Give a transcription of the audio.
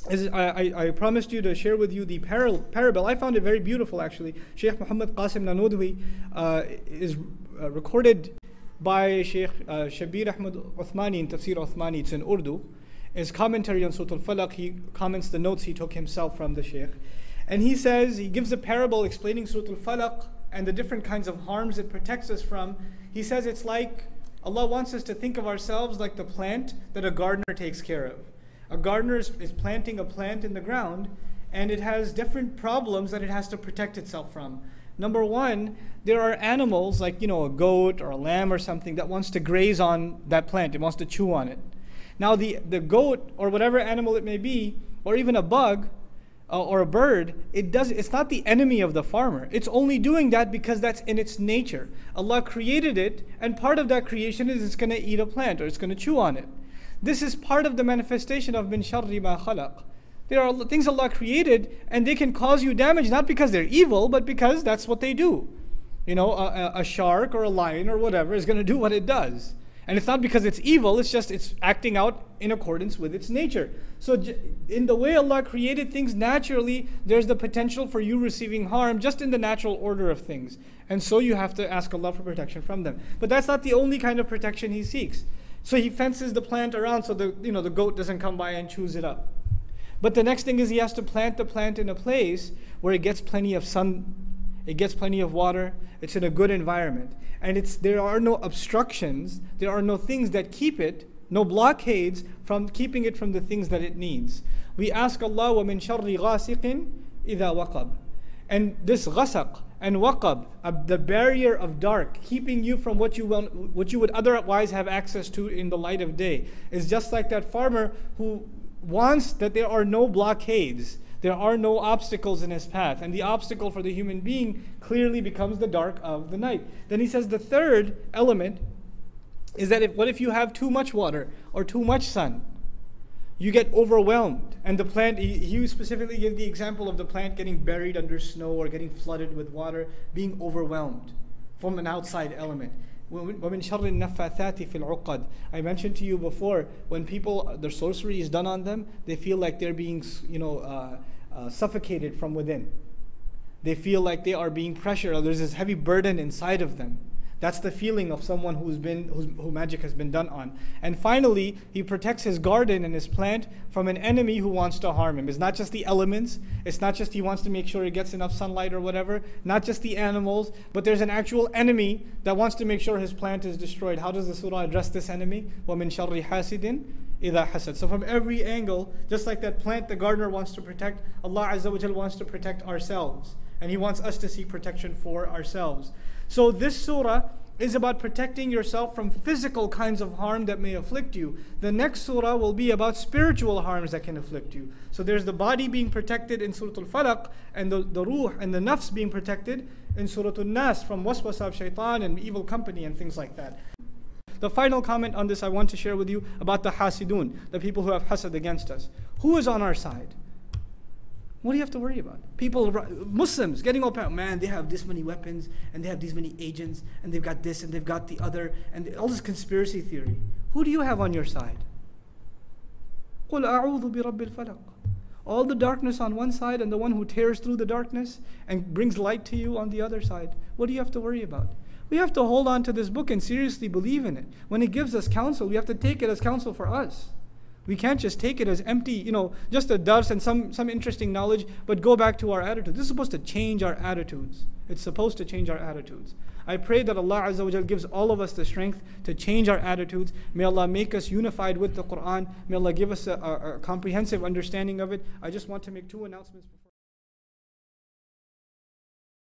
As I promised you to share with you the parable. I found it very beautiful actually. Sheikh Muhammad Qasim Nanodwi is recorded by Sheikh Shabir Ahmad Uthmani in Tafsir Uthmani. It's in Urdu. His commentary on Surah Al-Falaq, he comments the notes he took himself from the Sheikh. And he says, he gives a parable explaining Surah Al-Falaq and the different kinds of harms it protects us from. He says it's like Allah wants us to think of ourselves like the plant that a gardener takes care of. A gardener is planting a plant in the ground, and it has different problems that it has to protect itself from. Number one, there are animals like, a goat or a lamb or something that wants to graze on that plant. It wants to chew on it. Now the goat or whatever animal it may be, or even a bug or a bird, it's not the enemy of the farmer. It's only doing that because that's in its nature. Allah created it, and part of that creation is it's going to eat a plant or it's going to chew on it. This is part of the manifestation of min sharri ma khalaq. There are things Allah created and they can cause you damage not because they're evil, but because that's what they do. A shark or a lion or whatever is going to do what it does. And it's not because it's evil, it's acting out in accordance with its nature. So in the way Allah created things naturally, there's the potential for you receiving harm just in the natural order of things. And so you have to ask Allah for protection from them. But that's not the only kind of protection He seeks. So He fences the plant around so the goat doesn't come by and chews it up. But the next thing is He has to plant the plant in a place where it gets plenty of sun, it gets plenty of water, it's in a good environment. And there are no obstructions, there are no things that keep it, no blockades from keeping it from the things that it needs. We ask Allah, وَمِن شَرِّ غَاسِقٍ إِذَا وَقَبْ. And this ghasaq and waqab, the barrier of dark, keeping you from what you would otherwise have access to in the light of day, is just like that farmer who wants that there are no blockades, there are no obstacles in his path. And the obstacle for the human being clearly becomes the dark of the night. Then he says the third element is that what if you have too much water or too much sun? You get overwhelmed. And the plant, he specifically gave the example of the plant getting buried under snow or getting flooded with water, being overwhelmed from an outside element. وَمِن شَرِّ النَّفَّاثَاتِ فِي الْعُقَدِ. I mentioned to you before, when people, their sorcery is done on them, they feel like they're being suffocated from within. They feel like they are being pressured, or there's this heavy burden inside of them. That's the feeling of someone who magic has been done on. And finally, he protects his garden and his plant from an enemy who wants to harm him. It's not just the elements. It's not just he wants to make sure it gets enough sunlight or whatever. Not just the animals, but there's an actual enemy that wants to make sure his plant is destroyed. How does the surah address this enemy? وَمِن شَرِّ حَاسِدٍ إِذَا حَسَدٍ. So from every angle, just like that plant the gardener wants to protect, Allah Azza wa Jal wants to protect ourselves. And He wants us to seek protection for ourselves. So this surah is about protecting yourself from physical kinds of harm that may afflict you. The next surah will be about spiritual harms that can afflict you. So there's the body being protected in Surah Al-Falaq, and the ruh and the nafs being protected in Surah Al-Nas from waswasa of shaitan and evil company and things like that. The final comment on this I want to share with you about the hasidun, the people who have hasad against us. Who is on our side? What do you have to worry about? People, Muslims, getting all paranoid. Man, they have this many weapons, and they have these many agents, and they've got this, and they've got the other, and all this conspiracy theory. Who do you have on your side? قُلْ أَعُوذُ بِرَبِّ الْفَلَقِ. All the darkness on one side, and the one who tears through the darkness and brings light to you on the other side. What do you have to worry about? We have to hold on to this book and seriously believe in it. When it gives us counsel, we have to take it as counsel for us. We can't just take it as empty, just a dust and some interesting knowledge, but go back to our attitude. This is supposed to change our attitudes. It's supposed to change our attitudes. I pray that Allah Azza wa Jal gives all of us the strength to change our attitudes. May Allah make us unified with the Quran. May Allah give us a comprehensive understanding of it. I just want to make two announcements before.